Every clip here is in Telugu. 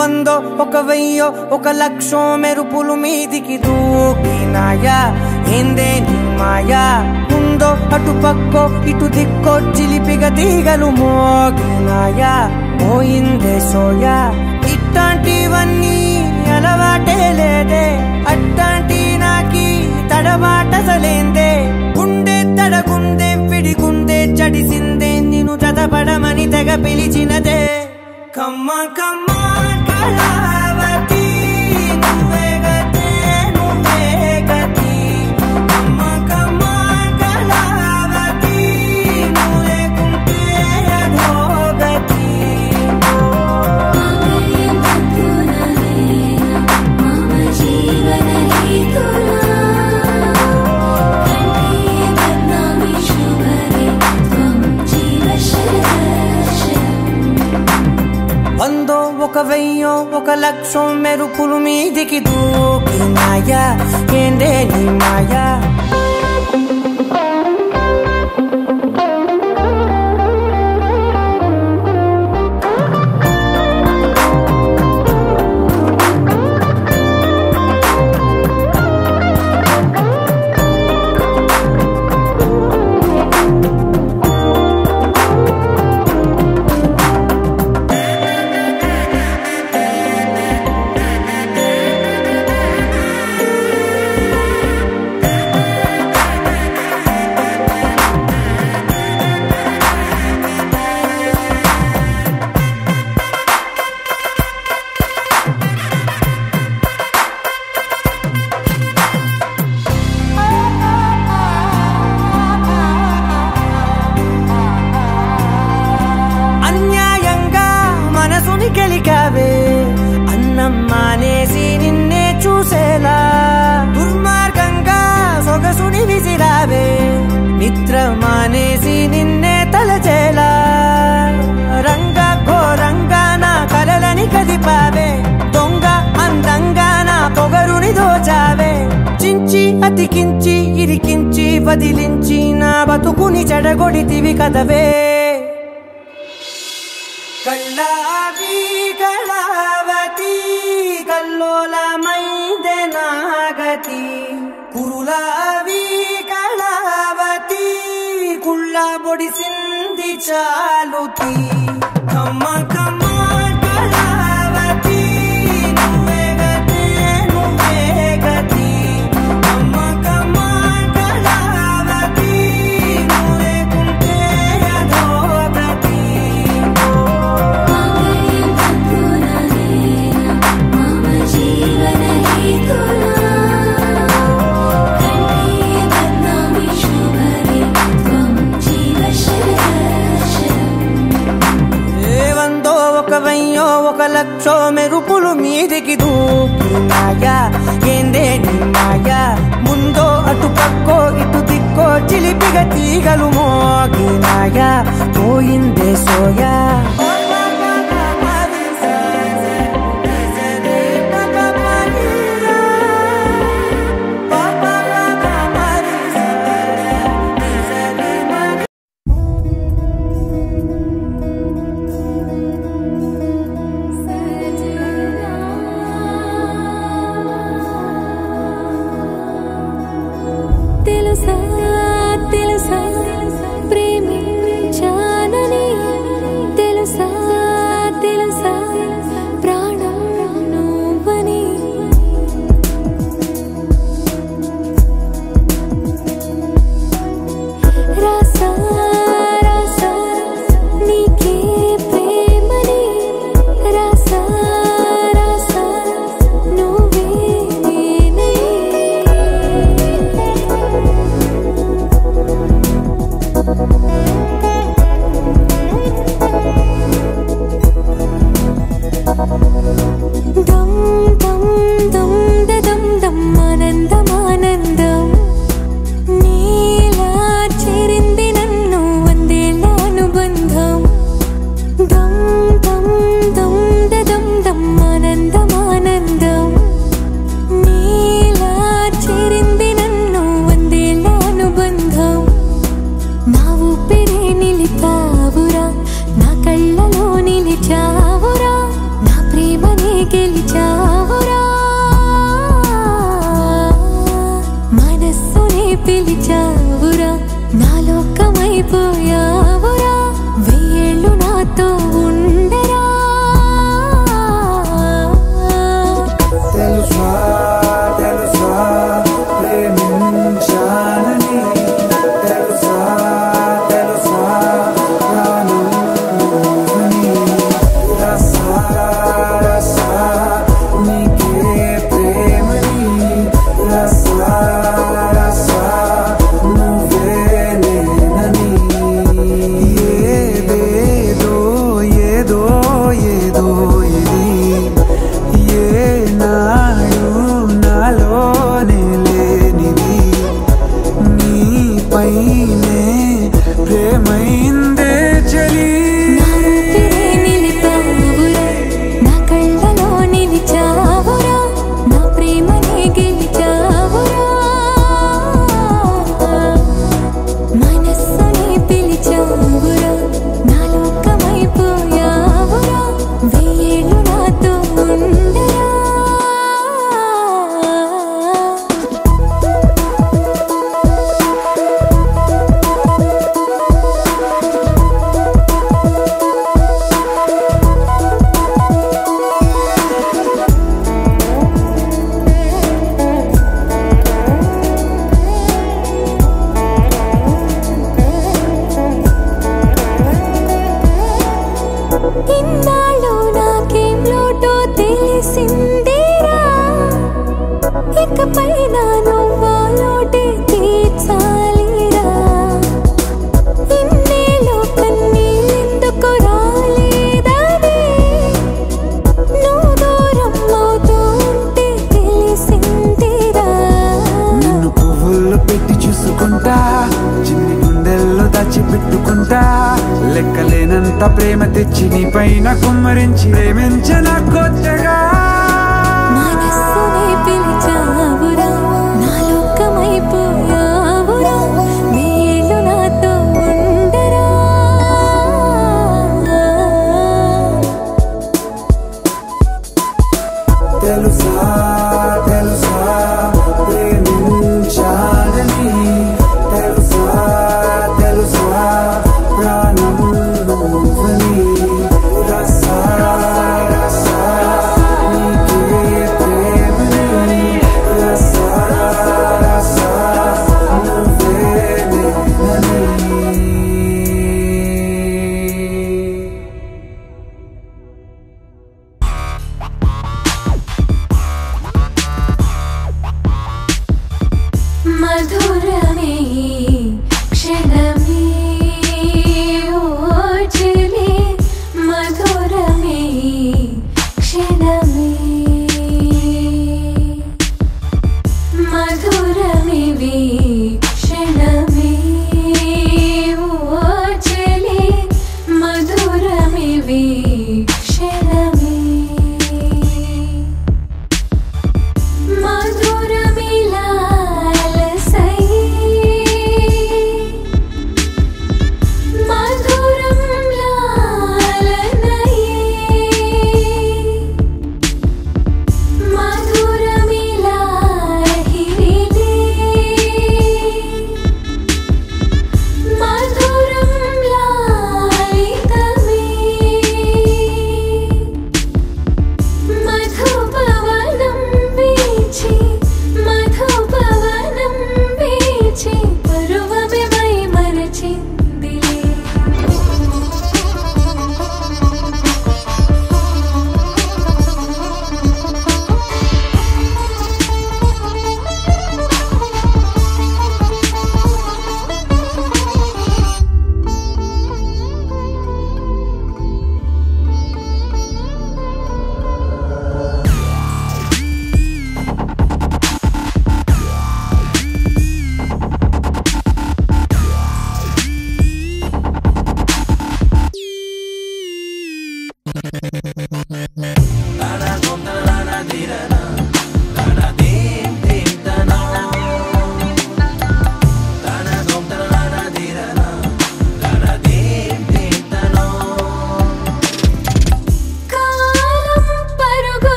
వందో ఒక వెయ్యో ఒక లక్షో మెరుపులు మీదికి దూకినాయా ఏందే నీ మాయా ఉందో అటు పక్కో ఇటు దిక్కో చిలిపిగ తీగలు మోగినాయా పోయిందే సోయా ఇట్లాంటివన్నీ అలవాటే లేదే అట్లాంటి నాకి తడబాటసలేందే గుండె తడగుందే విడిగుందే చడిసిందే నిన్ను చదపడమని తెగ పిలిచినదే కమ్మ కమ్మ కళావతి నువ్వే గతే నువ్వే గతి కమ్మ కమ్మ కళావతి నువ్వు లేకుంటే అధోగతి వందో ఒక వెయ్యో ఒక లక్షో మెరుపులు మీదికి దూకినాయా ఏందే నీ మాయా అన్నం మానేసి నిన్నే చూసేలా దుర్మార్గంగా సొగసుని విసిరావే నిద్ర మానేసి నిన్నే తలచేలా రంగా ఘోరంగా నా కలలని కదిపావే దొంగ అందంగా నా పొగరుని దోచావే చించి అతికించి ఇరికించి వదిలించి నా బతుకుని చెడగొడితివి కదవే కళ్ళావి కళావతి కల్లోలమైందే నాగతి కురులావి కళావతి కుళ్ళ బొడిసింది చాలుతి కమ్మ కమ్మ కళావతి నువ్వే గతే నువ్వే గతి కమ్మ కమ్మ కళావతి నువ్వు లేకుంటే అధోగతి ఒక లక్షో మెరుపులు మీదికి దూకినాయా ఏందే నీ మాయా ముందో అటు పక్కో ఇటు దిక్కో చిలిపిగ తీగలు మోగినాయా పోయిందే సోయా తెలుసా ప్రేమించానని ఇన్నాళ్ళు నాకేం లోటో తెలిసిందిరా, ఇకపై నా నువ్వా లోటే తీర్చాలిరా. ఇన్నేళ్ళు కన్నీళ్ళెందుకు రాలేదని నువ్వు దూరం అవుతూ ఉంటే తెలిసిందిరా. నిన్ను పువ్వుల్లో పెట్టి చూసుకుంటా, చిన్ని గుండెల్లో దాచిపెట్టుకుంటా, లెక్కలేనంత ప్రేమ తెచ్చి నీ పైన కుమ్మరించి ప్రేమించిన కొత్తగా. మనస్సునే పిలిచావురా, నా లోకమైపోయావురా, నీళ్ళు నాతో ఉండరా. తెలుసా తెలుసా ప్రేమించాలని, తెలుసా తెలుసా ప్రాణం నువ్వని, రసా రసా నీకే ప్రేమని, రసా రసా నువ్వే నేనని. మధురమే క్షణమే ఓజలే, మధురమే క్షణమే, మధురమే క్షణమే ఓజలే, మధురమే క్షణమే, మధురమిలా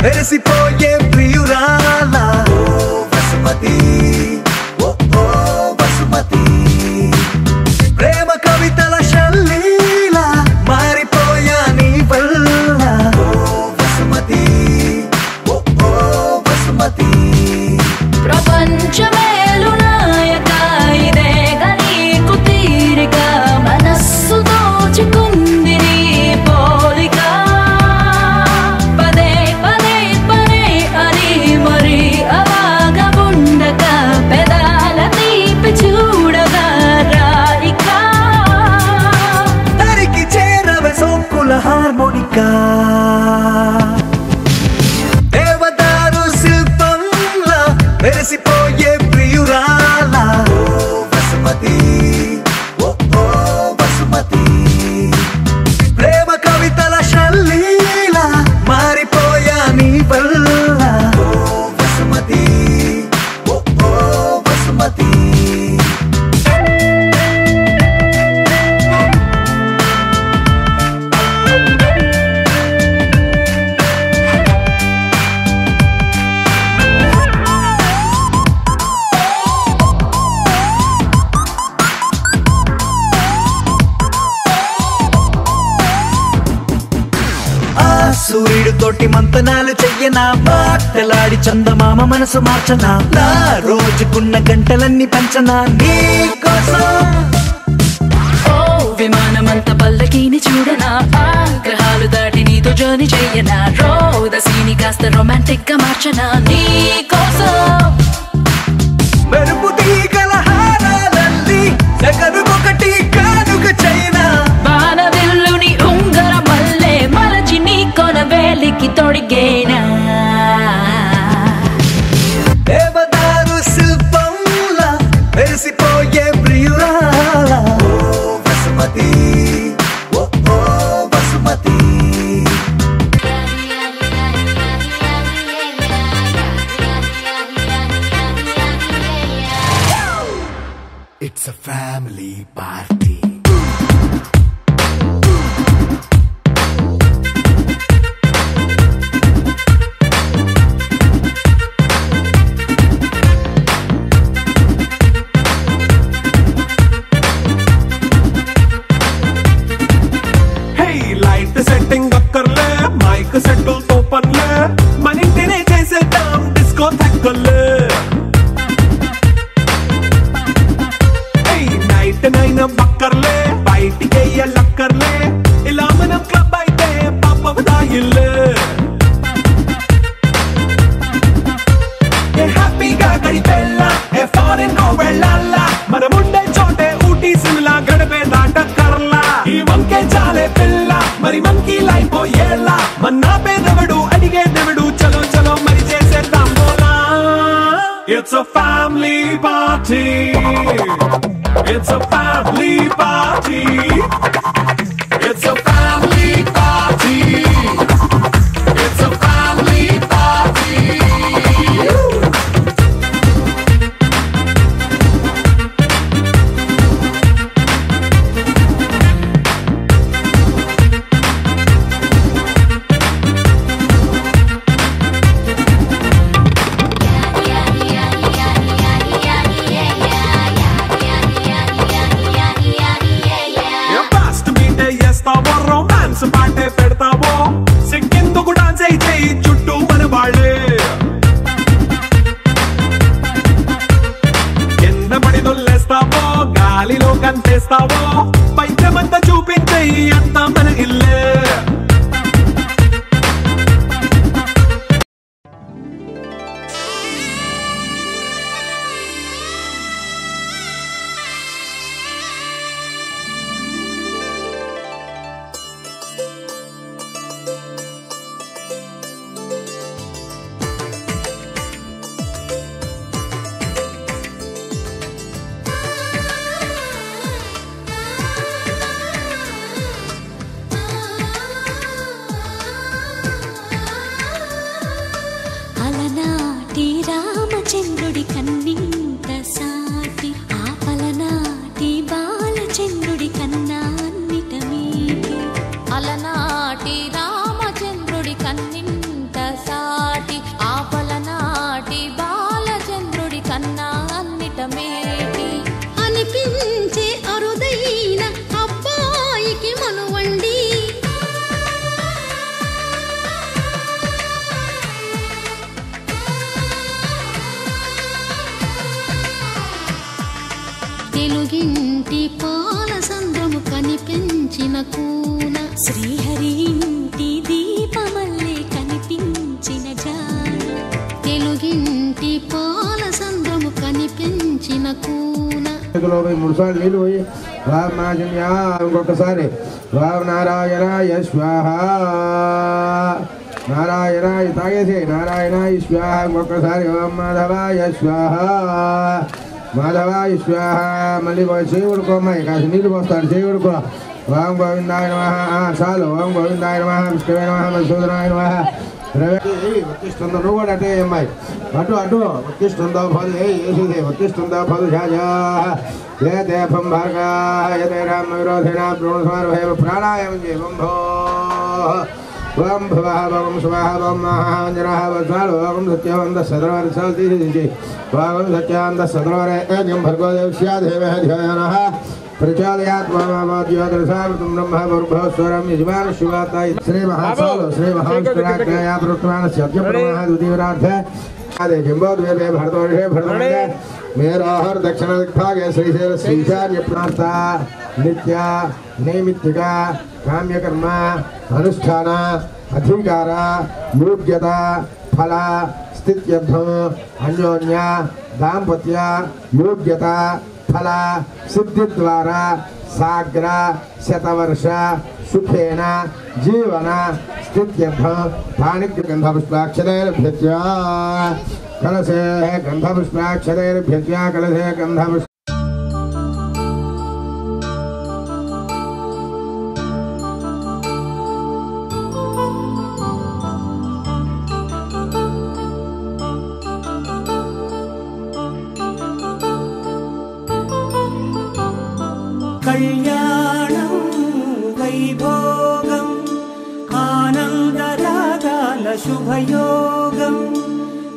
మెరిసిపోయే ప్రియురాల ఓ వసుమతి, ఓ ఓ వసుమతి, ప్రేమ కవితల శల్లీల మారిపోయా నీ వల్ల ఓ వసుమతి, ఓ ఓ వసుమతి. ప్రపంచమేలు నాయక ఇదేగ నీకు తీరిక, మనస్సు దోచుకుంది నీ పోలిక, పదే పదే పదే అని మరి అవాగ ఉండక, పెదాల తీపి చూడగా రాయిక సూర్యుడితోటి మంతనాలు చెయ్యనా మాటలాడి చందమామ మనసు మార్చనా నా రోజుకున్న గంటలన్నీ పంచనా నీ కోసం ఓ విమానమంత పల్లకీని చూడనా గ్రహాలు దాటి నీతో జర్నీ చెయ్యనా రోదసీని కాస్త రొమాంటిక్ గా మార్చనా నీ కోసం మెరుపు తీగల హారాలల్లి సగరుకొకటి కానుక చైనా బాణవిల్లుని ఉంగర మల్లె మరచి నీ కొన వేలికి తొడిగేనా దేవదారు శిల్పంలా మెరిసిపోయే ప్రియురాల ఓ వసుమతి ఓ ఓ Vasumathi It's a family party. Hey, light setting అక్కర్లే మైక్ సెట్టిల్ తో పనిలే మన ఇంటినే చేసేద్దాం డిస్కో థక్కర్లే నైట్ నైన్ బక్కర్లే బయటికి వెయ్యలక్కర్లే ఇలా మనం క్లబ్ అయితే పాప దాయిల్లే హ్యాపీగా గడిపెళ్ళా ఏ ఫారెన్ కో వెళ్ళాలా మనం ఉండే చోటే ఊటీ సిమ్లా గడిపే దాటక్కర్లా ఈ వంకే చాలే పిల్ల మరి మంకీ లైఫ్ ఏళ్ళ మన్నా పేదవడు అడిగే దేవుడు చలో చలో మరి చేసేద్దాం బోలా It's a family party. It's a family party. It's a family party. It's a family party. Romance పాటే పెడతావో సిగ్గెందుకు డాన్స్ అయితే చుట్టూ మన వాళ్ళే కింద పడి దొల్లేస్తావో గాలిలో కంటేస్తావో పైద్యమంతా చూపించే అంతా మన ఇల్లే అలనాటి రామచంద్రుడి కన్నింత సాటి ఆపలనాటి బాలచంద్రుడి కన్నాన్నిట మీటి అలనాటి రామచంద్రుడి కన్నింత సాటి ఆపలనాటి బాలచంద్రుడి కన్నాన్నిట మేటి అనిపించే అరుదైన అబ్బాయికి మనువండి తెలుగింటి పాల సంద్రము కనిపించిన కూన శ్రీహరి ఇంటి దీపమల్లే కనిపించిన జాన తెలుగింటి పాల సంద్రము కనిపించిన కూన మూడు సార్లు నీళ్ళు పోయి రామనాజన్యా ఇంకొకసారి రామ నారాయణాయ స్వాహ నారాయణాయ తాగేసి నారాయణాయ స్వాహ ఇంకొకసారి ఓం మాధవాయ స్వాహ మాధవాయ స్వాహ మళ్ళీ చేయుడుకో అమ్మాయి కాసి నీళ్ళు పోస్తాడు చేయుడుకో ఓం గోవిందాయ నమః చాలు ఓం గోవిందాయ నమః విష్ణువే నమః మధుసూదనాయ నమః వక్కిస్తుందో నువ్వు కూడా అటే అమ్మాయి అటు అటు వక్కిస్తుందో ఫలు ఏసుదే వక్కిస్తుందో ఫలు ఝాజా ఏ దేవం భార్గా యతే రామ విరోధేన బ్రహ్మస్మార ప్రాణాయామం చే వంభో ఓం భవః ఓం శుభః ఓం మహాంజనః వత్సాలు ఓం సత్యవంత సదరవర్సాలు తీసి ఓం సత్యాంత సదరవరే ఏకం భర్గో దేవస్యా దేవః ధ్యానః प्रचोदयात् मामाद्योदरसावृतं ब्रह्म भूर्भुवः स्वरं यजमान शिवाता श्री महासालो श्री महाविष्णुराज्ञया प्रवृत्तमानस्य अद्य प्रमाणः द्वितीयरार्थे आदे जिम्बोद्वेदे भरतवर्षे भरतमण्डले मेरोहर दक्षिण दिग्भागे श्रीशैल श्रीशार्य प्रार्था नित्या नैमित्तिका काम्यकर्म अनुष्ठान अधिकार योग्यता फल स्थित्यर्थम अन्योन्य दाम्पत्य योग्यता फल सिद्धि द्वारा साग्र शतवर्ष सुखेन जीवन स्थित्यर्थम पाणिग्य गंधपुष्पाक्षरैर्भ्यज्य कलशे गंधपुष्पाक्षरैर्भ्यज्य कलशे गंधपुष्प कल्याणं वैभोगम् आनन्दरागाल शुभयोगम्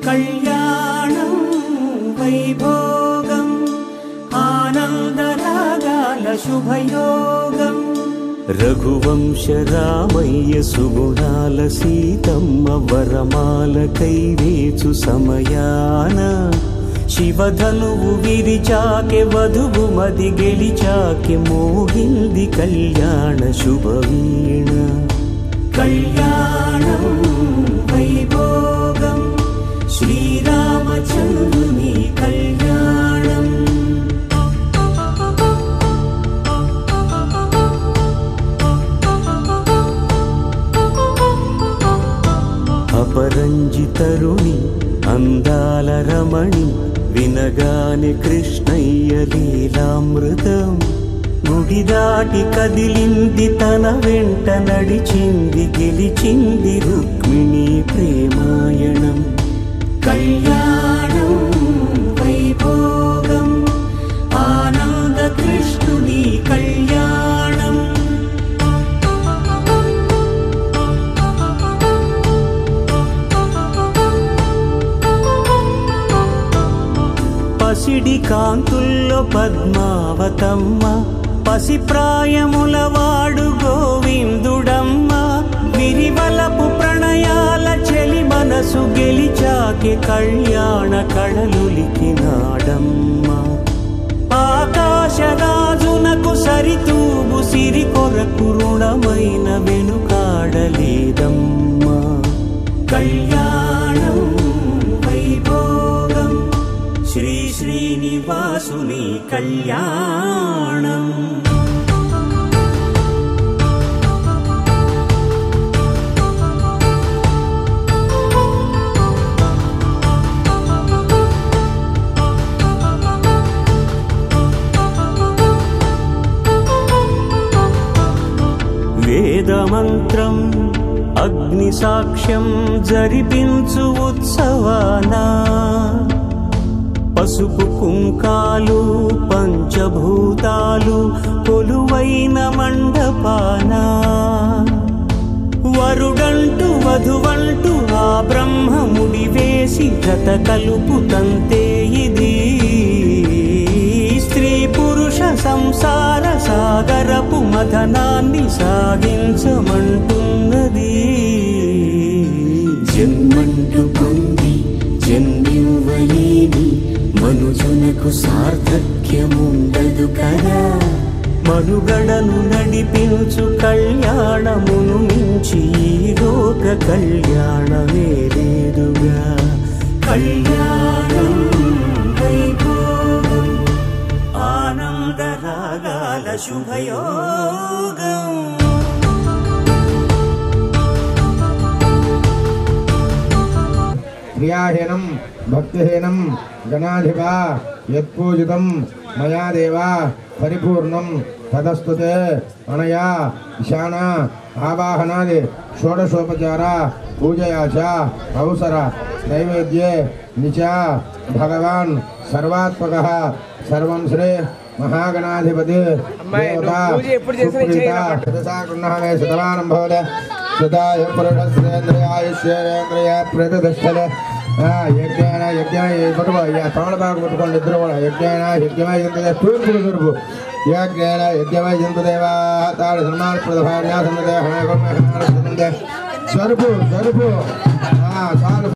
कल्याणं वैभोगम् आनन्दरागाल शुभयोगम् रघुवंश रामय्य सुगुणाल सीतम्म वरमाल कैवेचु समयान शिवधनुవు విరిచాకే వధువు మది గెలిచాకే మోగింది కళ్యాణ శుభవీణ కళ్యాణం వైభోగం శ్రీరామచంద్రుని కళ్యాణం అపరంజి తరుణి అందాల రమణి వినగానే కృష్ణయ్య లీలామృతం గుడి దాటి కదిలింది తన వెంట నడిచింది గెలిచింది రుక్మిణి ప్రేమాయణం కళ్యాణం వైభోగం ఆనంద కృష్ణుని కళ్యాణం పసిడి కాంతుల్లో పద్మావతమ్మ పసి ప్రాయముల వాడు గోవిందుడమ్మ విరివలపు ప్రణయాల చెలి మనసు గెలిచాకే కళ్యాణ కళలులికినాడమ్మ ఆకాశరాజునకు సరితూగు సిరి కొరకు రుణమైన వెనుకాడలేదమ్మ కళ్యాణం వైభోగం శ్రీ శ్రీనివాసుని కళ్యాణం వేదమంత్రం అగ్ని సాక్ష్యం జరిపించు ఉత్సవానా పసుపు కుంకాలు పంచభూతాలు కొలువైన మండపాన వరుడంటూ వధువంటూ ఆ బ్రహ్మముడి వేసి జత కలుపు తంతే ఇది స్త్రీ పురుష సంసార సాగరపు మథనాన్ని సాగించమంటున్నది జన్మంటూ పొంది జన్మివ్వలేని మనుజునకు సార్థక్యముండదు కదా మనుగడను నడిపించు కళ్యాణమును మించి ఈ లోక కళ్యాణమే లేదుగా కళ్యాణం వైభోగం ఆనంద రాగాల శుభయోగం క్రియాహీనం భక్తిహీనం గణాధిపా యత్పూజితం మయా దేవా పరిపూర్ణం తదస్తుతే అనయా ఈశాన ఆవాహనాది షోడశోపచార పూజయా చ అవసర నైవేద్యే నిచ భగవాన్ సర్వాత్మకః సర్వం శ్రీ మహాగణాధిపతి దేవతా సుప్రీత గృహమే శతమానం భవతే సదాయ పురుషస్యేంద్రియాయుష్యేంద్రియ ప్రతిష్టలే యజ్ఞాన యజ్ఞమై పట్టుకో తమలపాకు పట్టుకోండి ఇద్దరు కూడా యజ్ఞాన యజ్ఞమై ఇంద్రదే తూర్పు తూర్పు యజ్ఞాన యజ్ఞమై ఇంద్రదేవా తాడు సన్మాన ప్రధాన్యాసందే సరుపు సరుపు చాలు.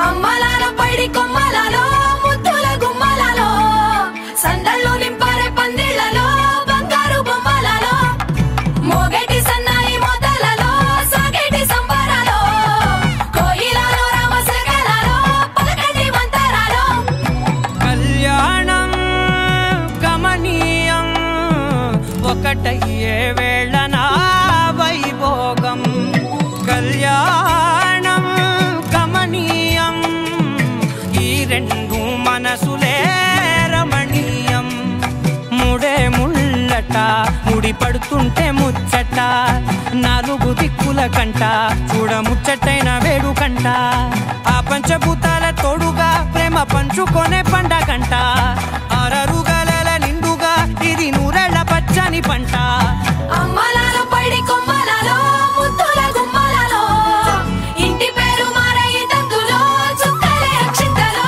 అమ్మలాలో పైడి కొమ్మలలో ముద్దుల గుమ్మలలో సందళ్ళు నింపారే పందిళ్లలో బంగారు బొమ్మలలో మోగేటి సన్నాయి మోతలలో సాగేటి సంబరాలో కోయిలలో రామసగలలో పలకటి మంతరాలో కళ్యాణం గమనీయం ఒకటయ్యే వేళనా వైభోగం కళ్యాణం గమనీయం ఈ రెండు మనసులే రమణీయం ముడే ముళ్ళట ముడి పడుతుంటే ముచ్చట నాలుగు దిక్కుల కంట చూడ ముచ్చటైన వేడుకంట ఆ పంచభూతాల తోడుగా ప్రేమ పంచుకొనే పండగంట ఆరరుగల నిండుగా ఇది నూరెళ్ళ పచ్చని పంట అమ్మలాలో పైడి కొమ్మలలో ముద్దుల గుమ్మలలో ఇంటి పేరు మారయి తంతులో చుక్కలే అక్షింతలో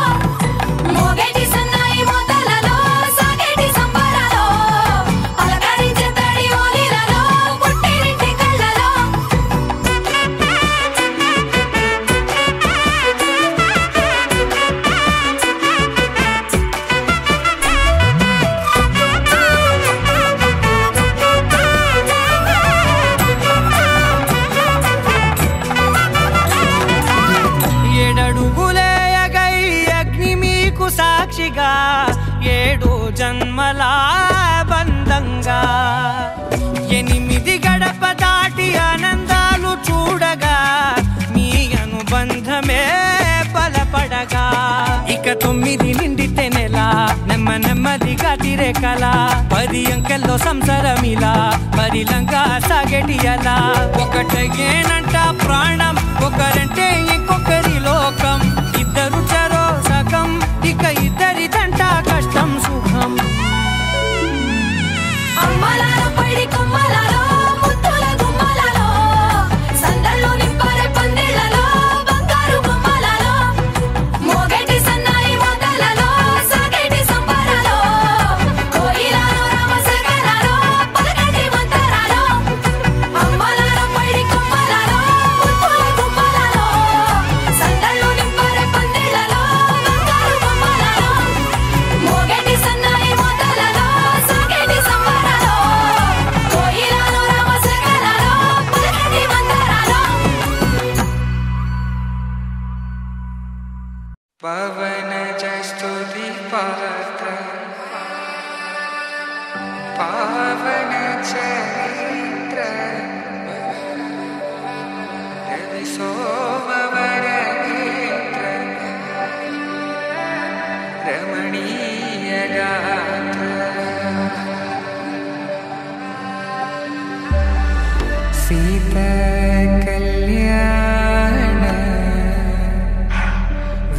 మోగేటి సన్నాయి మోతలలో సాగేటి సంబరాలో పలకరించే తడి ఓలిలలో పుట్టినింటి కళ్ళలో ఏడడుగులేయగై అగ్ని మీకు సాక్షిగా ఏడు జన్మల బంధంగా 8 గడప దాటి ఆనందాలు చూడగా మీ అనుబంధమే బలపడగా ఇక 9 నిండితే నెల నెమ్మదిగా తిరే కల 10 అంకెల్లో సంసారమిలా పరిలంగా సాగేటి అలా ఒకటేనంట ప్రాణం ఒకరంటే ఇంకొకరి లోకం ఇద్దరు చరో సగం ఇక ఇద్దరిదంట కష్టం సుఖం అమ్మలాలో పైడి కొమ్మలలో ముద్దుల గుమ్మలలో సందళ్ళు నింపారే పందిళ్లలో బంగారు బొమ్మలలో మోగేటి సన్నాయి మోతలలో సాగేటి సంబరాలో కోయిలలో రామసగలలో పలకటి మంతరాలో అమ్మలాలో పైడి కొమ్మలలో ముద్దుల గుమ్మలలో సందళ్ళు నింపారే పందిళ్లలో బంగారు బొమ్మలలో మోగేటి సన్నాయి మోతలలో సాగేటి సంబరాలో కోయిలలో రామసగలలో పలకటి మంతరాలో పవన జస్తుతి పాత్ర పావన చరిత్ర రవి సోమవర నేత్ర రమణీయ గాత్ర సీత కళ్యాణ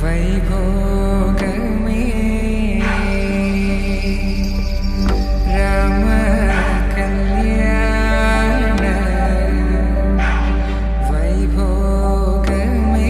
వైభోగమే రామ కళ్యాణ వైభోగమే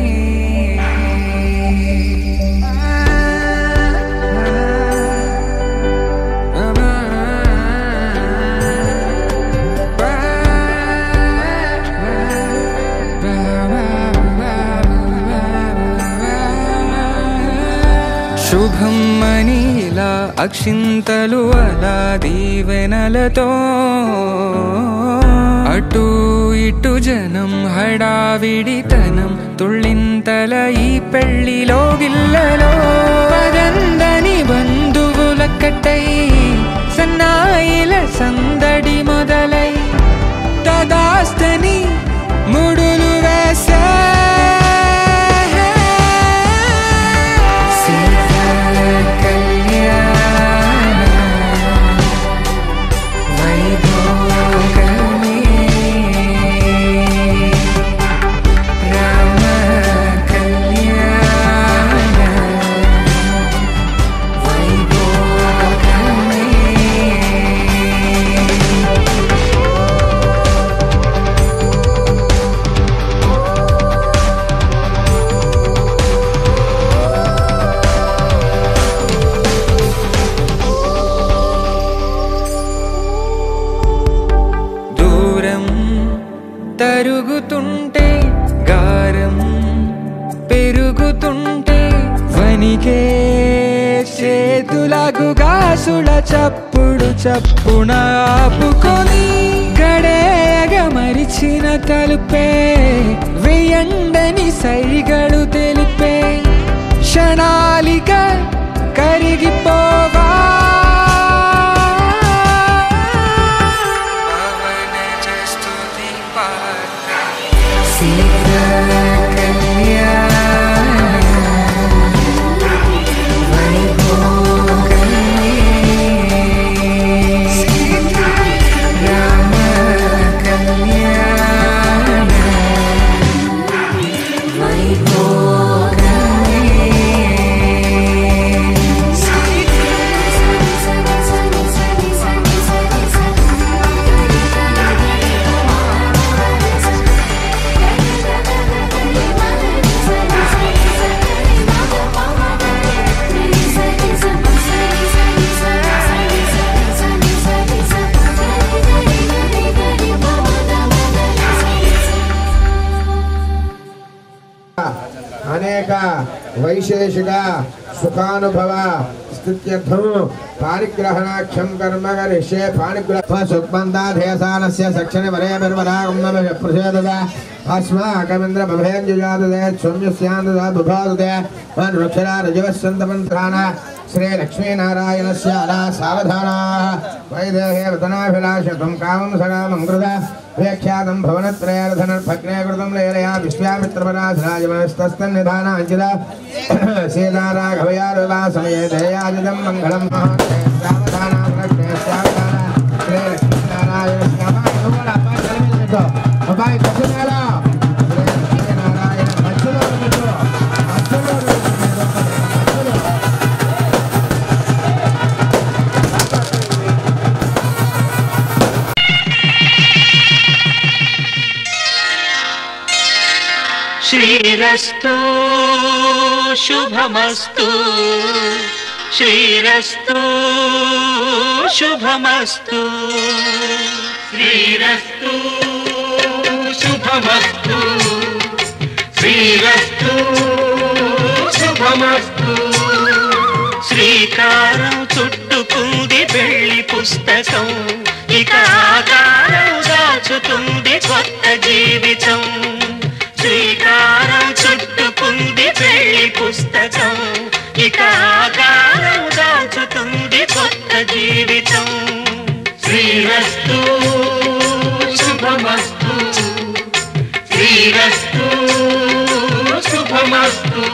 శుభం మనీలా అక్షింతలు అలా దీవెనలతో అటు ఇటు జనం హడావిడితనం తుళ్ళింతల ఈ పెళ్లిలో గిల్లలో పదందని బంధువులక్కటై సన్నాయిల సందడి మొదలై తదాస్తని ముడులు వేసా రామ కళ్యాణ తరుగుతుంటే గారం పెరుగుతుంటే వనికే చేతులకు గాసుల చప్పుడు చప్పున ఆపుకొని గడేగ మరిచిన తలుపే వెయ్యండని సైగడు తెలిపే క్షణాలిక కరిగిపోవా అనేక వైశేషిక సుఖానుభవ స్థిత్యర్థం పాణిగ్రహణాఖ్యం కర్మ కరిష్యే పాణిగ్రహ సుక్మందాధేసానస్య సక్షణ వరేభిర్వరాగమ్మ ప్రసేదద అస్మాకమింద్ర బభేంజుజాదదే సౌమ్యస్యాందద బుభాదదే వృక్షరా రజవస్సంతమంత్రాణ శ్రీ లక్ష్మీనారాయణస్య అలా సావధానాః వైదేహే వదనాభిలాషతం కామం సకామం కృత వ్యాఖ్యాతం భవనత్రయార్థనర్భగ్నే కృతం లేలయా విశ్వామిత్రపరాధరాజమనస్తస్తన్నిధానాంచిత సీతారాఘవయారులా సమయే దయాజితం మంగళం సావధానా ప్రజ్ఞే సావధాన శ్రీ లక్ష్మీనారాయణస్య అబ్బాయి కృష్ణాల శ్రీ లక్ష్మీనారాయణ మధ్యలో శ్రీరస్తు శుభమస్తు శ్రీరస్తు శుభమస్తు శ్రీరస్తు శుభమస్తు శ్రీరస్తు శుభమస్తు శ్రీకారం చుట్టుకుంది పెళ్లి పుస్తకం ఇక ఆకారం దాచుతుంది కొత్త జీవితం శ్రీకారం చుట్టుకుంది పెళ్లి పుస్తకం ఇక ఆకారం దాచుతుంది కొత్త జీవితం శ్రీరస్తు శుభమస్తు శ్రీరస్తు శుభమస్తు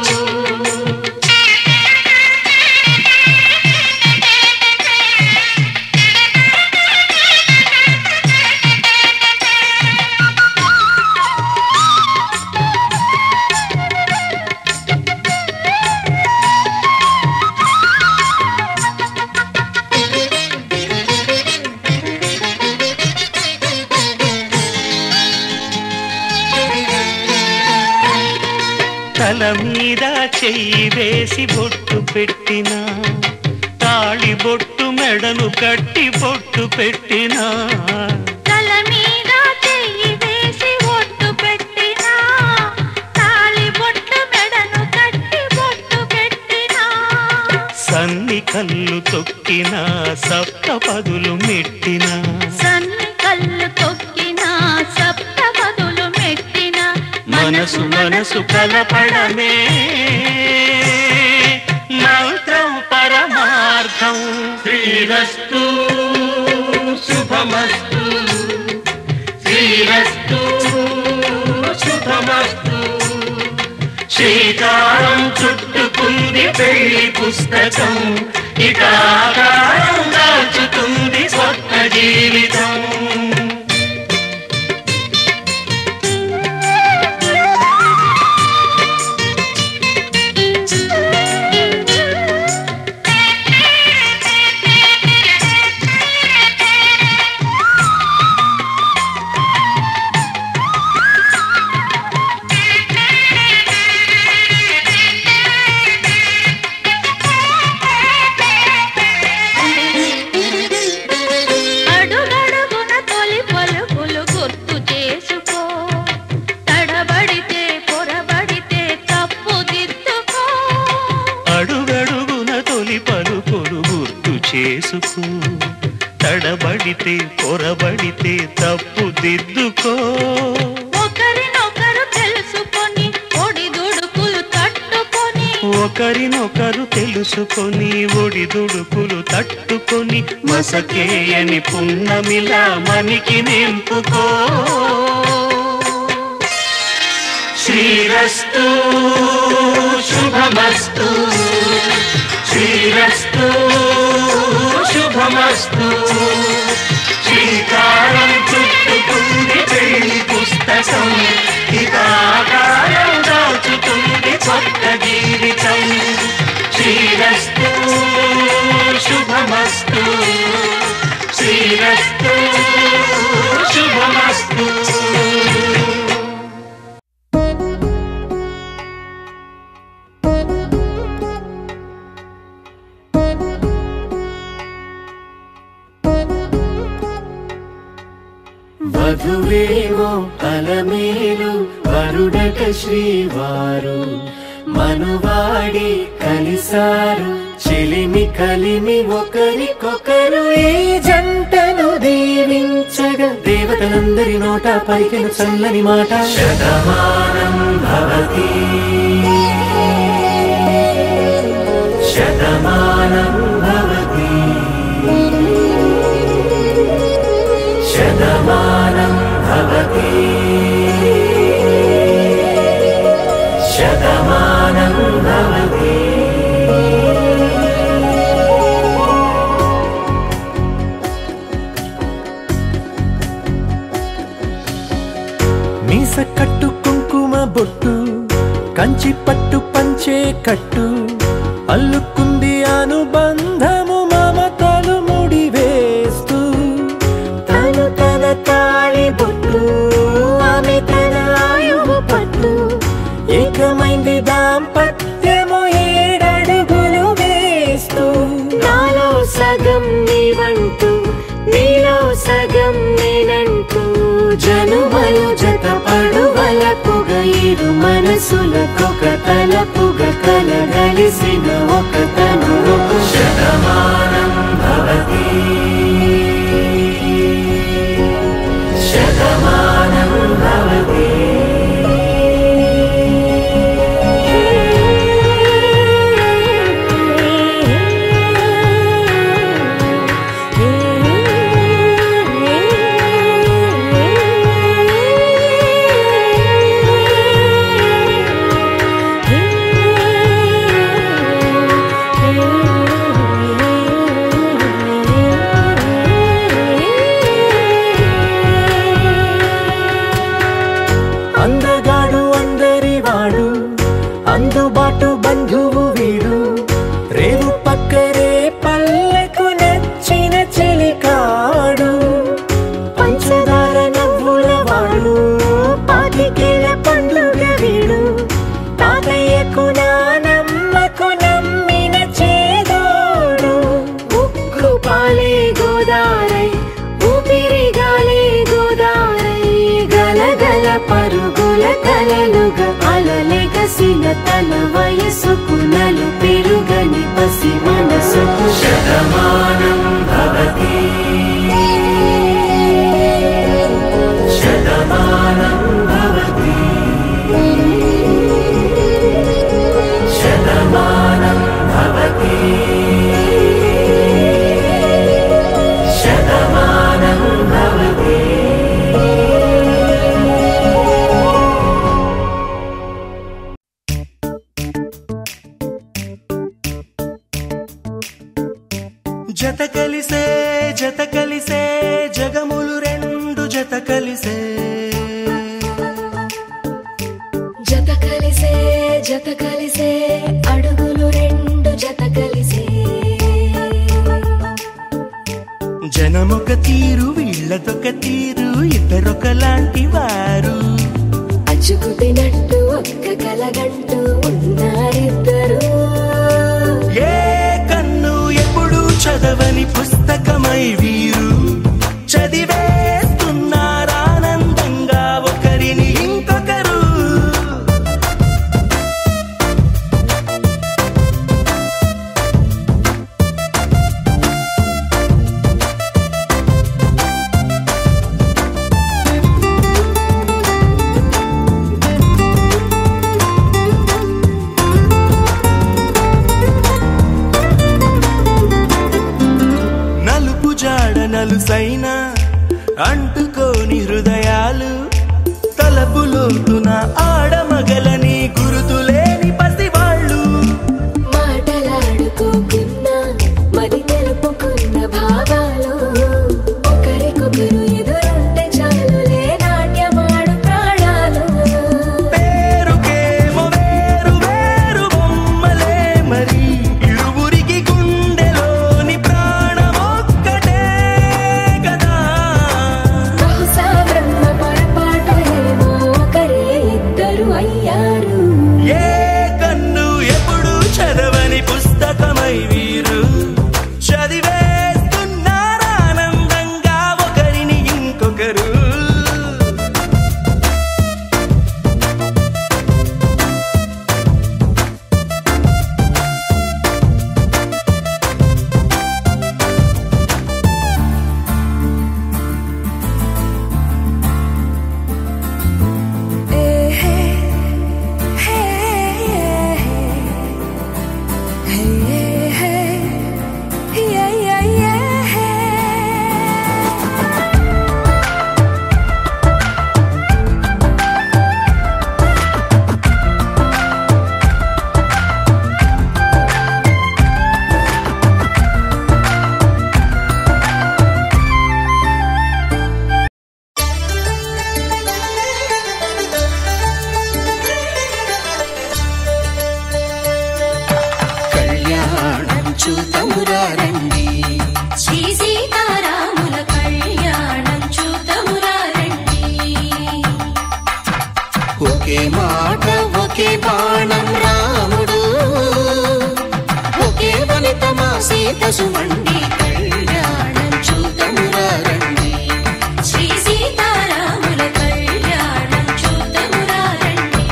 తల మీద చెయ్యి వేసి బొట్టు పెట్టినా తాళి బొట్టు మెడను కట్టి బొట్టు పెట్టినా తల మీద చెయ్యి వేసి బొట్టు పెట్టినా తాళి బొట్టు మెడను కట్టి బొట్టు పెట్టినా సన్ని కళ్ళు తొక్కినా సప్త పదులు మెట్టినా సన్ని కళ్ళు తొక్కినా సప్త పదులు మెట్టినా మనసు మనసు కలపడమే మంత్రం పరమార్థం శ్రీరస్తు శుభమస్తు శ్రీరస్తు శుభమస్తు శ్రీకారం చుట్టుకుంది పెళ్లి పుస్తకం ఇక ఆకారం దాచుతుంది కొత్త జీవితం అడుగడు తడబడితే తప్పు దిద్దుకో. ఒకరినొకరు తెలుసుకొని ఒడిదుడుకులు తట్టుకొని ఒకరినొకరు తెలుసుకొని ఒడిదుడుకులు తట్టుకొని మసకేయని పున్నమిలా మనికి నింపుకో. శ్రీరస్తు శుభమస్తు శ్రీరస్తు శుభమస్తు. శ్రీకారం చుట్టుకుంది పెళ్లి పుస్తకం, ఇకాకారం దాచుతుంది కొత్త జీవితం. శ్రీరస్తు శుభమస్తు శ్రీరస్తు శుభమస్తు. వధువేమో అలమేలు వరుడట శ్రీవారు, మనువాడి కలిసారు చెలిమి కలిమి ఒకరికొకరు. ఈ జంటను దీవించగా దేవతలందరి నోట పలికిన చల్లని మాట. శతమానం భవతి శతమానం భవతి శతమానం భవతి శతమానం భవతి. మీస కట్టు కుంకుమ బొట్టు కంచి పట్టు పంచే కట్టు అల్లుకుంది అనుబంధము మమతలు ముడివేస్తూ. తను తన తాళి బొట్టు ఆమె తన ఆయువు పట్టు, ఏకమైంది దాంపత్యము 7 అడుగులు వేస్తూ. నాలో సగం నీవంటూ నీలో సగం నేనంటూ జనుమలు జతపడువలపుగ ఇరు మనసులకొక తలపుగ కలగలిసిన ఒక తను. శతమానం భవతి శతమానం భవతి. అందగాడు అందరివాడు అందుబాటు బంధువు వీడు, రేవు పక్కరే పల్లెకు నచ్చిన చెలికాడు. పంచదార నవ్వుల వాడు పాతికేల పండుగ వీడు, తాతయ్యకు నానమ్మకు నమ్మిన చేదోడు. ఉక్కు పాలే గోదారై ఊపిరి గాలే గోదారై గలగల పరుగుల కలలుగా అలలెగసిన తన వయసుకు నలు పెరుగని పసి మనసుకు. శతమానం భవతి శతమానం భవతి శతమానం భవతి శతమానం భవతి. జత కలిసే జత కలిసే జగములు రెండు జత కలిసే. జత కలిసే జత కలిసే అడుగులు రెండు జత కలిసే. జనమొక తీరు వీళ్ళదొక తీరు ఇద్దరొకలాంటి వారు. అచ్చుకు తినట్టు ఒక్క కలగంటూ ఉన్నారిద్దరు. ఏ కన్ను ఎప్పుడు చదవని పుస్తకమై వీరు చదివేస్తున్నారానందంగా ఒకరిని ఇంకొకరు. చూపులోతున ఆడమగలని గురుతులేని పసివాళ్ళు మాటలాడుకోకున్నా మరి తెలుపుకున్న భావాలు ఒకరికొకరు ఎదురుంటే చాలులే నాట్యమాడు ప్రాణాలు పేరుకేమో వేరు వేరు బొమ్మలే మరి ఇరువురికి గుండెలోని ప్రాణమొక్కటే కదా బహుశా బ్రహ్మ పొరపాటు ఏమో ఒకరే ఇద్దరు అయ్యారు ఏ కన్ను ఎప్పుడు చదవని పుస్తకమై వీరు చదివేస్తున్నారానందంగా ఒకరిని ఇంకొకరు కళ్యాణం చూతమురారండి శ్రీ సీతారాముల కళ్యాణం చూతమురారండి ఒకే మాట ఒకే బాణం రాముడు ఒకే వనిత మా సీత సుమండి కళ్యాణం చూతమురారండి శ్రీ సీతారాముల కళ్యాణం చూతమురారండి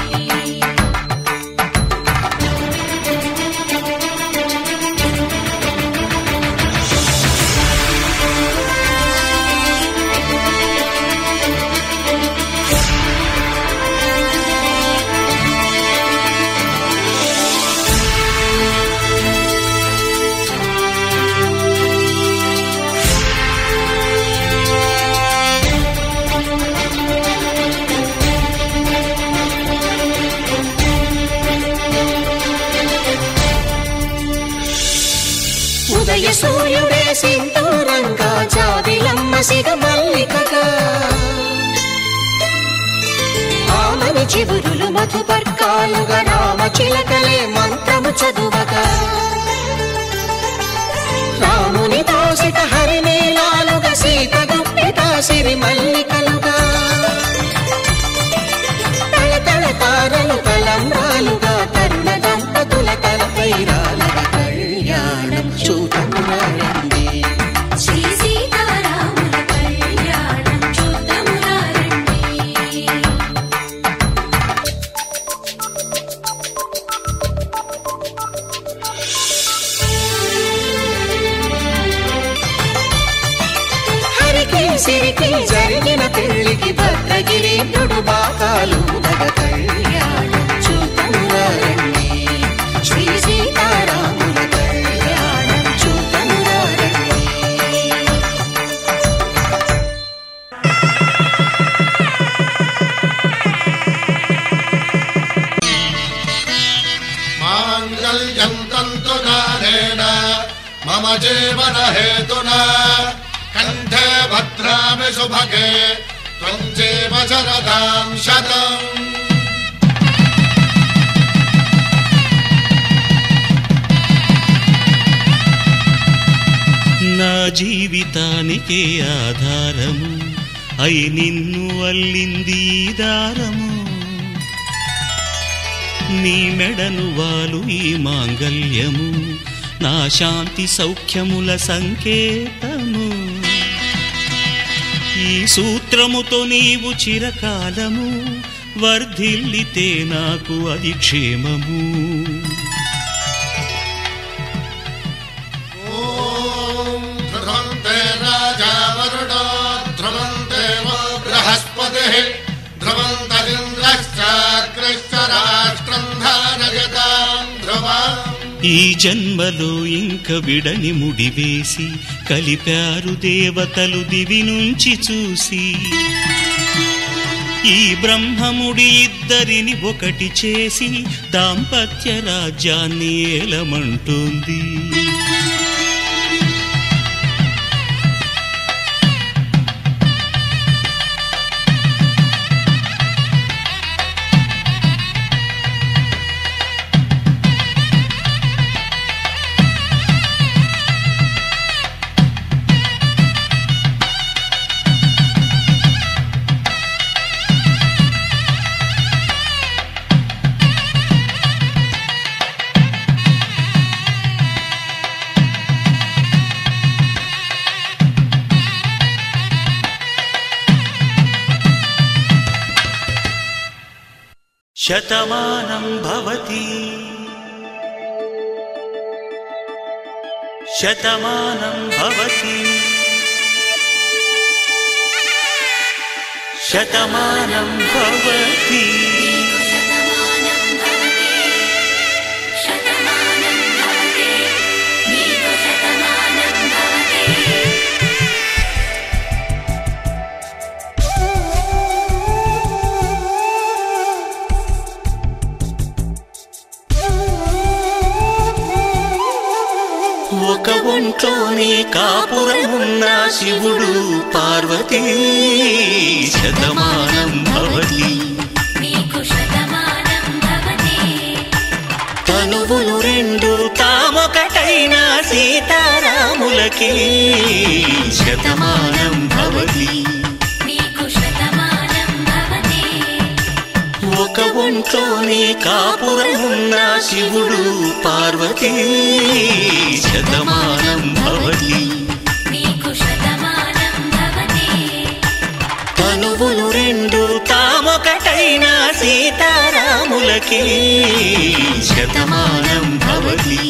ఉదయ సూర్యుడే సింధూరంగా జాబిలమ్మ సిగ మల్లికగా ఆమని చిగురులు మధుపర్కాలుగా రామ చిలకలే మంత్రము చదువగా రాముని దోసిట హరినీలాలుగా సీత గుప్పిట సిరి మల్లికలుగా తళతళ తారలు తలంబ్రాలుగా తరుణ దంపతుల తలపైరాలుగా కళ్యాణం చూతమురారండి శ్రీ సీతారాముల కళ్యాణం చూతమురారండి హరికి సిరికి జరిగిన పెళ్లికి భద్రగిరి నుడు బాకాలు గద కళ్యాణం చూతమురారండి శ్రీ సీతారాముల కళ్యాణం చూతమురారండి మాంగళ్యం తంతునానేన మమ జీవన హేతునా కంఠే భద్రామి శుభగే త్వం జీవ శరదాం శతం నా జీవితానికే ఆధారము అయి నిన్ను అల్లింది ఈ దారము నీ మెడను వాలు ఈ మాంగల్యము నా శాంతి సౌఖ్యముల సంకేతము ఈ సూత్రముతో నీవు చిరకాలము వర్ధిల్లితే నాకు అది క్షేమము ధ్రువంతే రాజా వరుణో ధ్రువంతే వో బృహస్పతిః ధ్రువంతరింద్రశ్చాగ్రశ్చ రాష్ట్రం ధారయతాం ధ్రువం ఈ జన్మలో ఇంక విడని ముడివేసి కలిపారు దేవతలు దివి నుంచి చూసి ఈ బ్రహ్మముడి ఇద్దరిని ఒకటి చేసి దాంపత్య రాజ్యాన్ని ఏలమంటుంది. శతమానం భవతి శతమానం భవతి శతమానం భవతి ఒక ఒంట్లోనే కాపురమున్న శివుడు పార్వతీ శతమానం భవతి తనువులు రెండు తామొకటైన సీతారాములకి శతమానం భవతి ఒక ఒంట్లోనే కాపురమున్న శివుడు పార్వతీ శతమానం భవతి తనువులు రెండు తామొకటైన సీతారాములకి శతమానం భవతి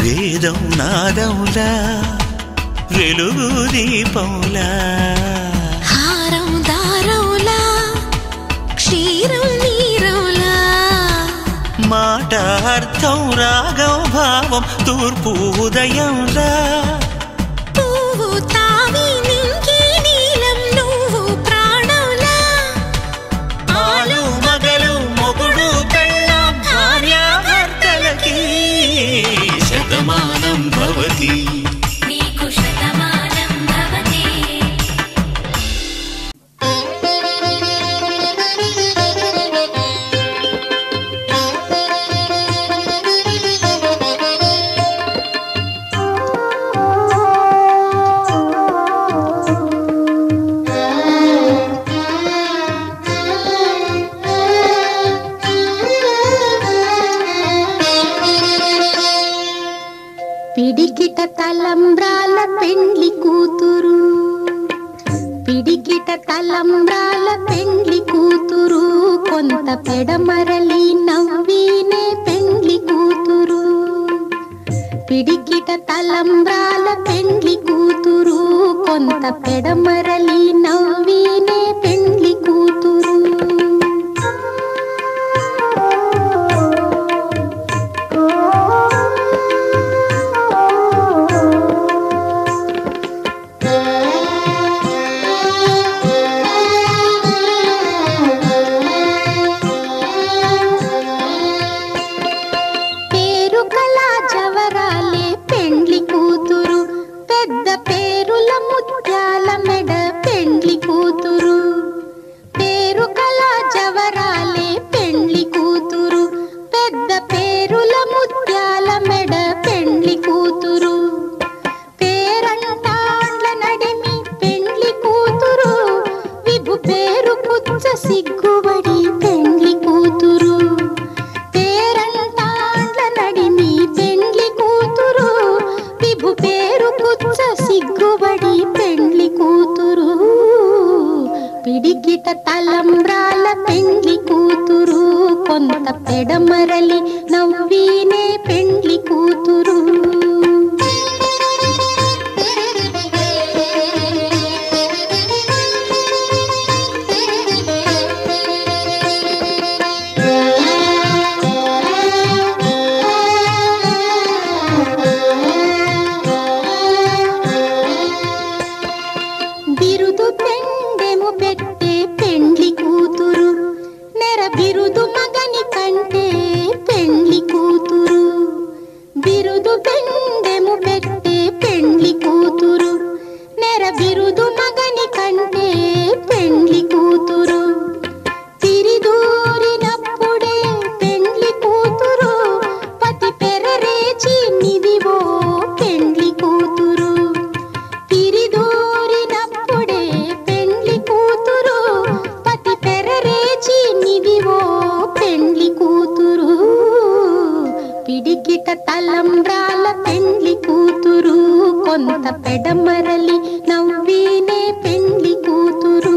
వేదం నాదములా వెలుగు దీపములా హారం దారములా క్షీరం నీరములా మాట అర్థం రాగం భావం తూర్పు ఉదయంలా పువ్వు తావి నింగి నీలం నువ్వు ప్రాణంలా ఆలు మగలు మొగుడు పెళ్ళాం భార్యాభర్తలకి శతమానం భవతి పిడికిట తలంబ్రాల పెండ్లి కూతురు పిడికిట తలంబ్రాల పెండ్లి కూతురు కొంత పెడమరలి నవ్వినే పెండ్లి కూతురు పిడికిట తలంబ్రాల పెండ్లి కూతురు కొంత పెడమరలి నవ్వినే పెండ్లి కూతురు పెద్ద పేరుల ముత్యాల మెడ పెండ్లి కూతురు పిడికిట తలంబ్రాల పెండ్లి కూతురు కొంత పెడమరలి నవ్వీనే పెండ్లి కూతురు బిరుదు పెండెము పెట్టే పెండ్లి కూతురు నెర బిరుదు మగని కంటే పెండ్లి కూతురు బిరుదు పెండెము పెట్టే పెండ్లి కూతురు నెర బిరుదు మగని కంటే పెండ్లి కూతురు తిరిదూరినప్పుడే పెండ్లి కూతురు పతి పెరరేచి నిదివో పెండ్లి కూతురు తిరిదూరినప్పుడే పెండ్లి కూతురు పతి పెరరేచి నిదివో పెండ్లి కూతురు పిడికిట తలంబ్రాల పెండ్లి కూతురు కొంత పెడమరలి నవ్వీనే పెండ్లి కూతురు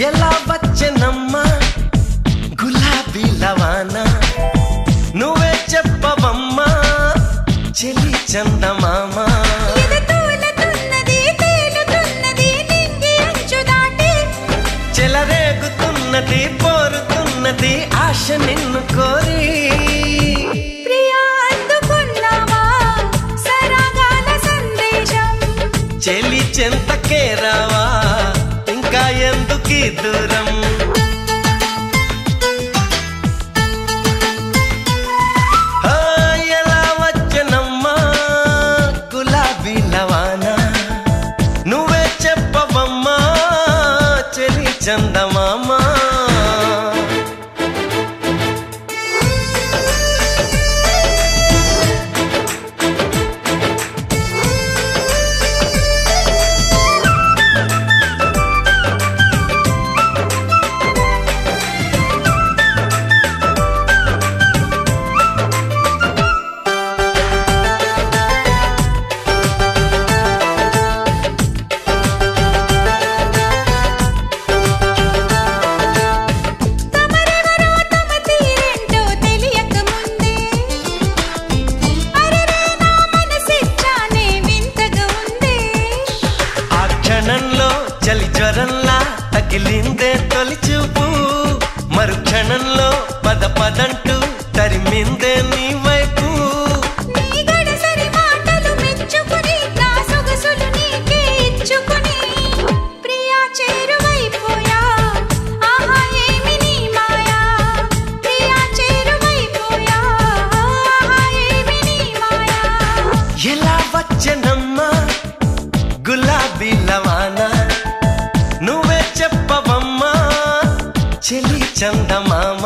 ఎలా వచ్చనమ్మా గులాబీ లవానా నువ్వే చెప్పవమ్మా చెలి చందమామ చెలరేగుతున్నది పోరుతున్నది ఆశ నిన్ను కోరి ప్రియా అందుకున్నావా సరాగాల సందేశం చెలి చెంతకే రావా ఇంకా ఎందుకీ దూరం ఎలా వచ్చనమ్మా గులాబీ లవానా నువ్వే చెప్పవమ్మా చెలి చందమామా తమరెవరో తమ తీరేంటో తెలియక ముందే అరెరే నా మనసిచ్చానే వింతగా ఉందే ఆ క్షణంలో చలి జ్వరంలా తగిలిందే తొలి చూపు మరుక్షణంలో పద పదంటూ తరిమిందే నీ వైపు నీ గడసరి మాటలు మెచ్చుకుని నా సొగసులు నీకే ఇచ్చుకుని ప్రియా చేరువైపోయా ఆహా ఏమి నీ మాయా ప్రియా చేరువైపోయా ఆహా ఏమి నీ మాయా ఎలా వచ్చనమ్మా గులాబీ లవానా నువ్వే చెప్పవమ్మా చెలి చందమామ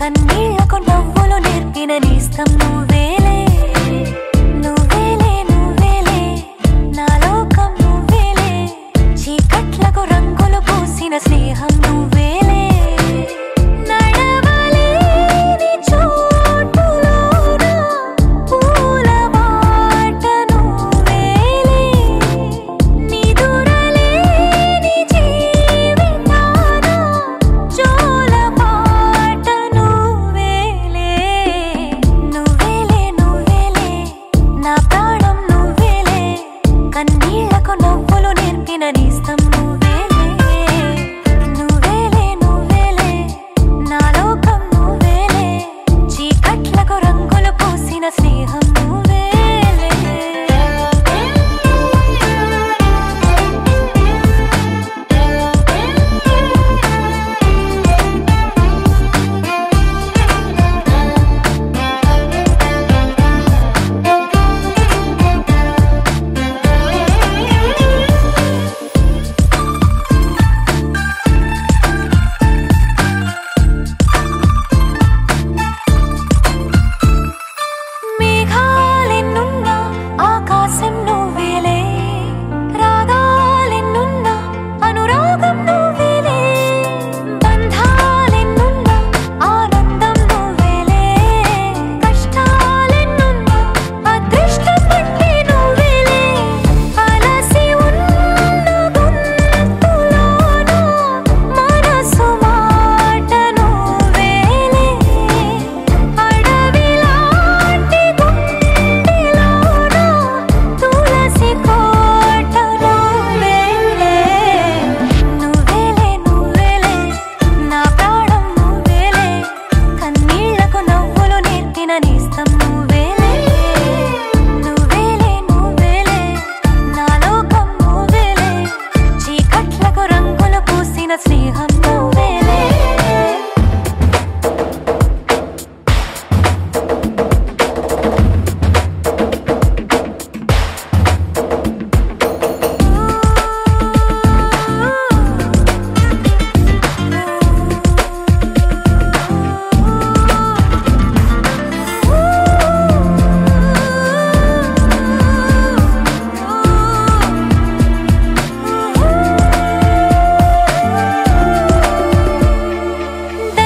కన్నీళ్లకు నవ్వులు నేర్పిన నేస్తం నువ్వేలే నువ్వేలే నువ్వేలే నా లోకం నువ్వేలే చీకట్లకు రంగులు పూసిన స్నేహం నువ్వేలే నడవలేని చోటులోన పూల బాట నువ్వేలే నిదురలేని జీవితాన జోల పాట నువ్వేలే నువ్వేలే నువ్వేలే నా ప్రాణం నువ్వేలే కన్నీళ్లకు నవ్వులు నేర్పిన నేస్తం నువ్వేలే నువ్వేలే నువ్వేలే నా లోకం నువ్వేలే చీకట్లకు రంగులు పూసిన స్నేహం నువ్వేలే మేఘాలెన్నున్నా ఆకాశం నువ్వేలే రాగాలెన్నున్నా అనురాగం నువ్వేలే బంధాలెన్నున్నా ఆనందం నువ్వేలే కష్టాలెన్నున్నా అదృష్టం అంటే నువ్వేలే అలసి ఉన్న గొంతులోన మనసు మాట నువ్వేలే అడవిలాంటి గుండెలోన తులసి కోట నువ్వేలే నువ్వేలే నువ్వేలే నా ప్రాణం నువ్వేలే కన్నీళ్లకు నవ్వులు నేర్పిన నేస్తం నువ్వేలే నువ్వేలే నువ్వేలే నా లోకం నువ్వేలే చీకట్లకు రంగులు పూసిన స్నేహం నువ్వేలే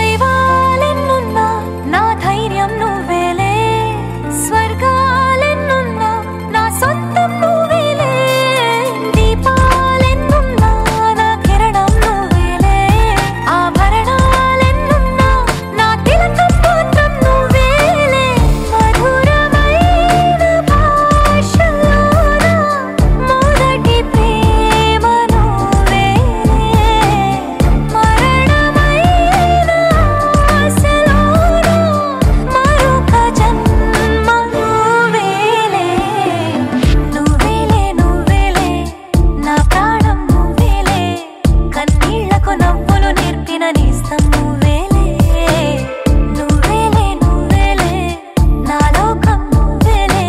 దైవాలెన్నున్నా నా ధైర్యం నువ్వేలే స్వర్గాలెన్నున్నా నా సొంతం నువ్వేలే దీపాలెన్నున్నా నా కిరణం నువ్వేలే ఆభరణాలెన్నున్నా నా తిలకం మాత్రం నువ్వేలే మధురమైన భాషలోన మొదటి ప్రేమ నువ్వేలే మరణమైన ఆశలోన మరొక జన్మ నువ్వేలే నువ్వేలే నువ్వేలే నా ప్రాణం నువ్వేలే కన్నీళ్లకు నవ్వులు నేర్పిన నేస్తం నువ్వేలే నువ్వేలే నువ్వేలే నా లోకం నువ్వేలే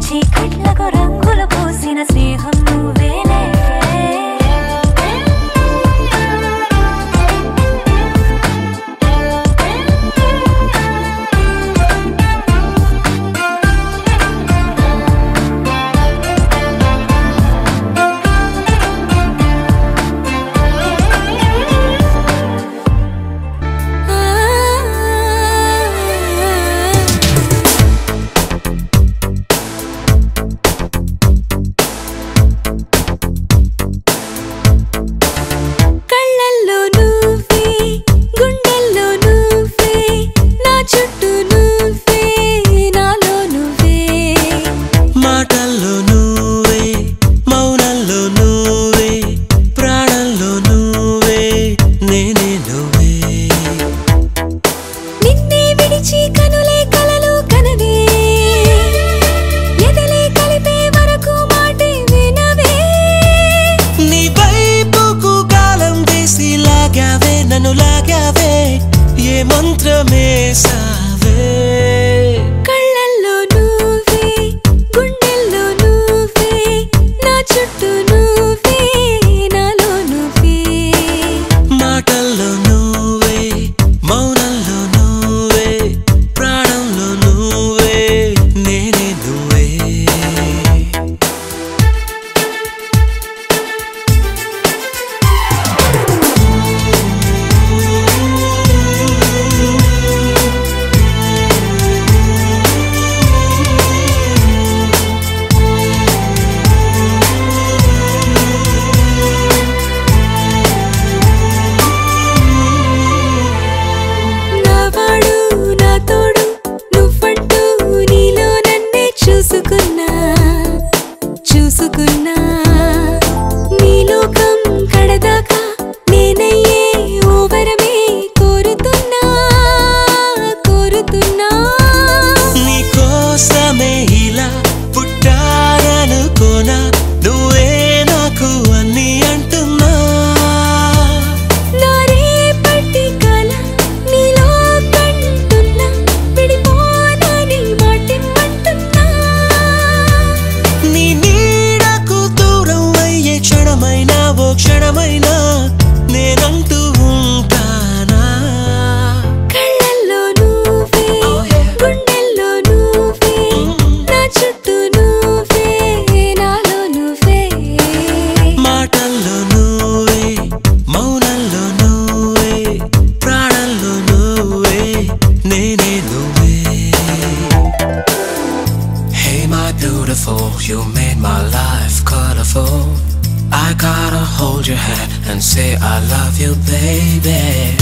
చీకట్లకు రంగులు పూసిన స్నేహం నువ్వేలే కళ్ళల్లో నువ్వే గుండెల్లో నువ్వే నా చుట్టూ నువ్వే నాలో నువ్వే మాటల్లో నువ్వే మౌనంలో నువ్వే ప్రాణంలో నువ్వే నేనే నువ్వే నిన్నే విడిచి కనులే కలలు కనవే ఎదలే కలిపే వరకు మాటే వినవే నీ వైపుకు కాలం తీసి లాగావే నన్ను లాగావే ఏ మంత్రమేసావే కళ్ళల్లో నువ్వే గుండెల్లో నువ్వే నా చుట్టూ నువ్వే నాలో నువ్వే మాటల్లో నువ్వే మౌనంలో నువ్వే wonderful. You made my life colorful. I gotta hold your hand and say I love you, baby.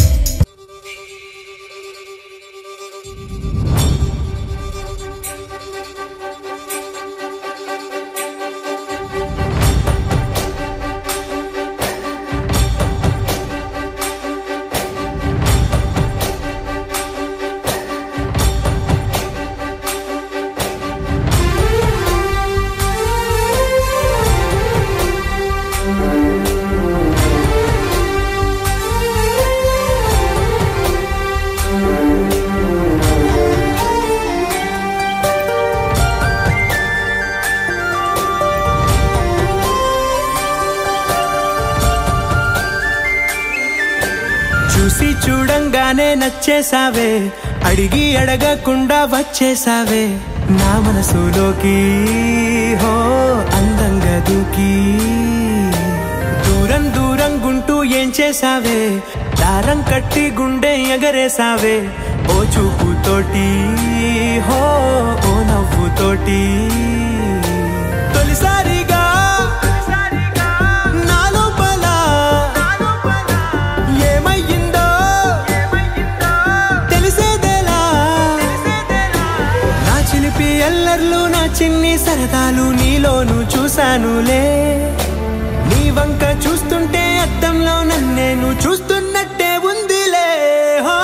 చూసి చూడంగానే నచ్చేసావే, అడిగి అడగకుండా వచ్చేసావే నా మనసులోకి. హో అందంగా దూకి దూరం దూరం గుంటూ ఏం చేసావే, దారం కట్టి గుండె ఎగరేసావే ఓ చూపుతోటి. హో ఓ నవ్వుతోటి తొలిసారిగా ఎల్లర్లు నా చిన్ని సరదాలు నీలోను చూశానులే. నీ వంక చూస్తుంటే అద్దంలో నన్నేను చూస్తున్నట్టే ఉందిలే. హో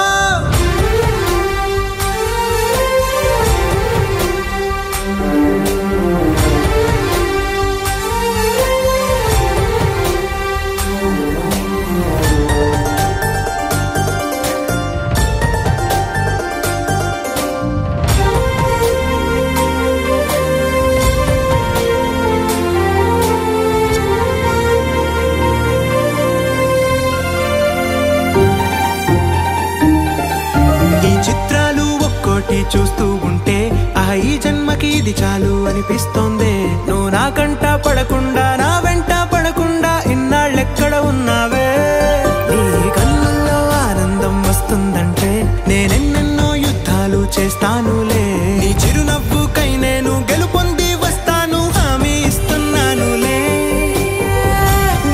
చూస్తూ ఉంటే ఈ జన్మకి ఇది చాలు అనిపిస్తోంది. నువ్వు నా కంట పడకుండా నా వెంట పడకుండా ఇన్నాళ్ళెక్కడ ఉన్నావే. నీ కళ్ళల్లో ఆనందం వస్తుందంటే నేనెన్నెన్నో యుద్ధాలు చేస్తానులే. నీ చిరునవ్వుకై నేను గెలుపొంది వస్తాను, హామీ ఇస్తున్నానులే.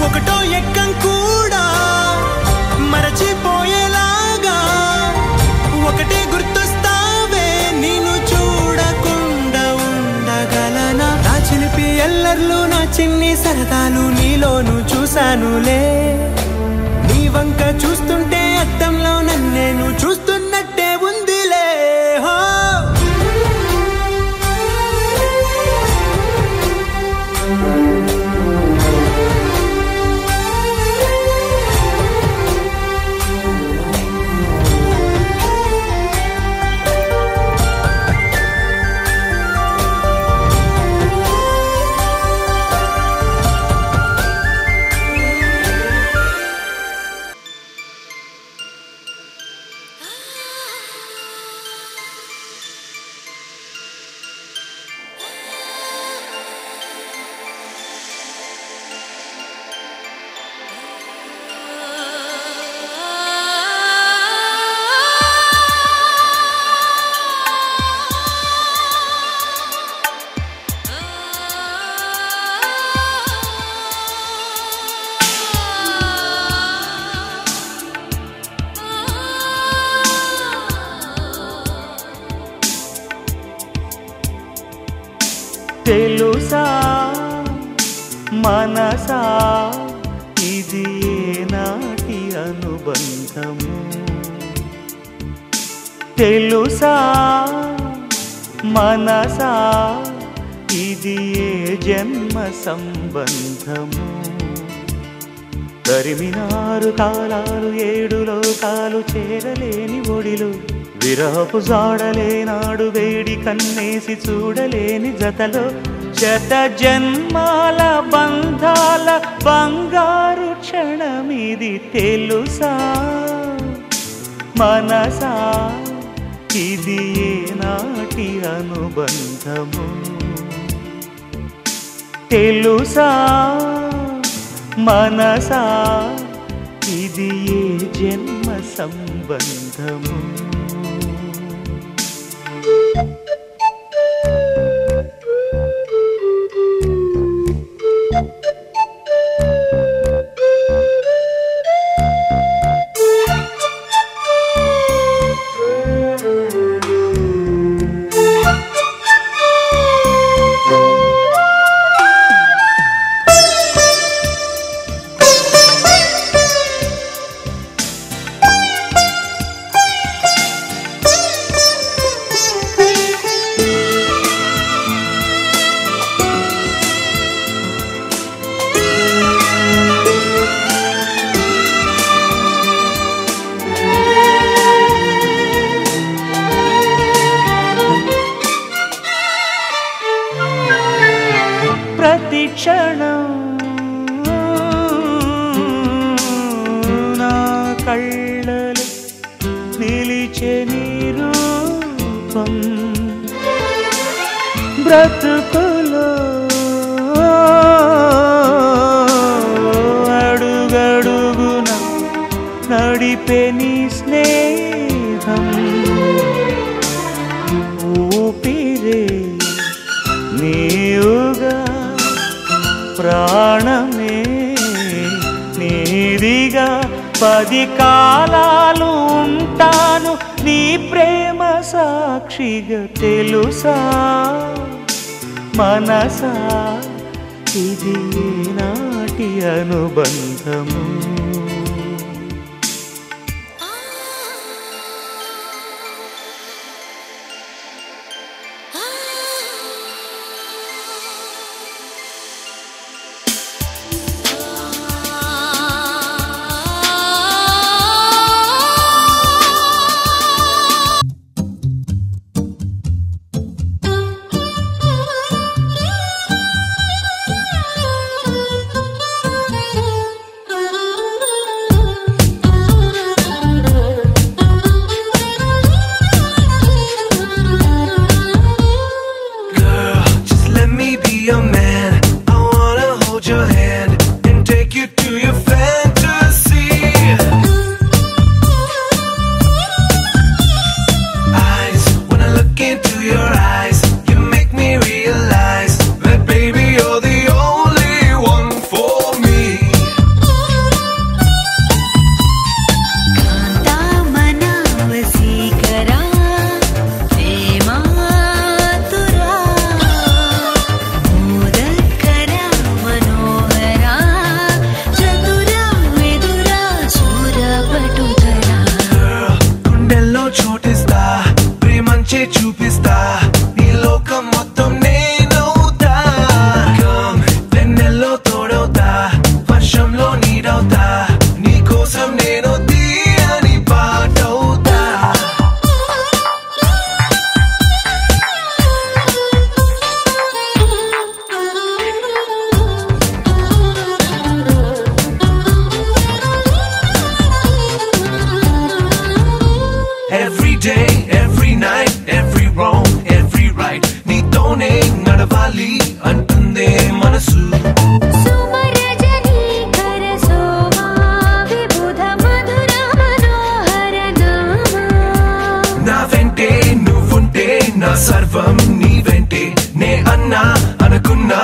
ఒకటో ఎక్కం కూడా మరచిపోయేలాగా ఒకటే గుర్తు ఎల్లర్లు నా చిన్ని సరదాలు నీలోను చూశానులే. నీ వంక చూస్తుంటే అద్దంలో నన్నేను చూస్తున్నట్టే ఉందిలే. హో తెలుసా మనసా ఇది ఏనాటి అనుబంధము. తెలుసా మనసా ఇది ఏ జన్మ సంబంధము. తరిమినారు కాలాలు 7 లోకాలు చేరలేని ఒడిలు, విరహపు జాడలేనాడు వేడి కన్నేసి చూడలేని జతలో శత జన్మాల బంధాల బంగారు క్షణమిది. తెలుసా మనసా ఇది ఏనాటి అనుబంధము. తెలుసా మనసా ఇది ఏ జన్మ సంబంధము. దీపం బ్రతుకులో అడుగడుగున నడిపే నీ స్నేహం ఊపిరే నీవుగా ప్రాణమే నీదిగా 10 కాలాలు ఉంటాను నీ ప్రేమ సాక్షిగా తెలుసా మనసా ఇది నాటి అనుబంధము చూపిస్తా నీ లోకం మొత్తం నేనవుతా వెన్నెల్లో తోడవుతా వర్షంలో నీడవుతా నీ కోసం నేను తీయని పాటవుతా Every day, every night, every wrong, every right నీతోనే నడవాలి అంటుందే మనసు నా వెంటే నువ్వుంటే నా సర్వం నీ వెంటే నే అన్నా అనుకున్నా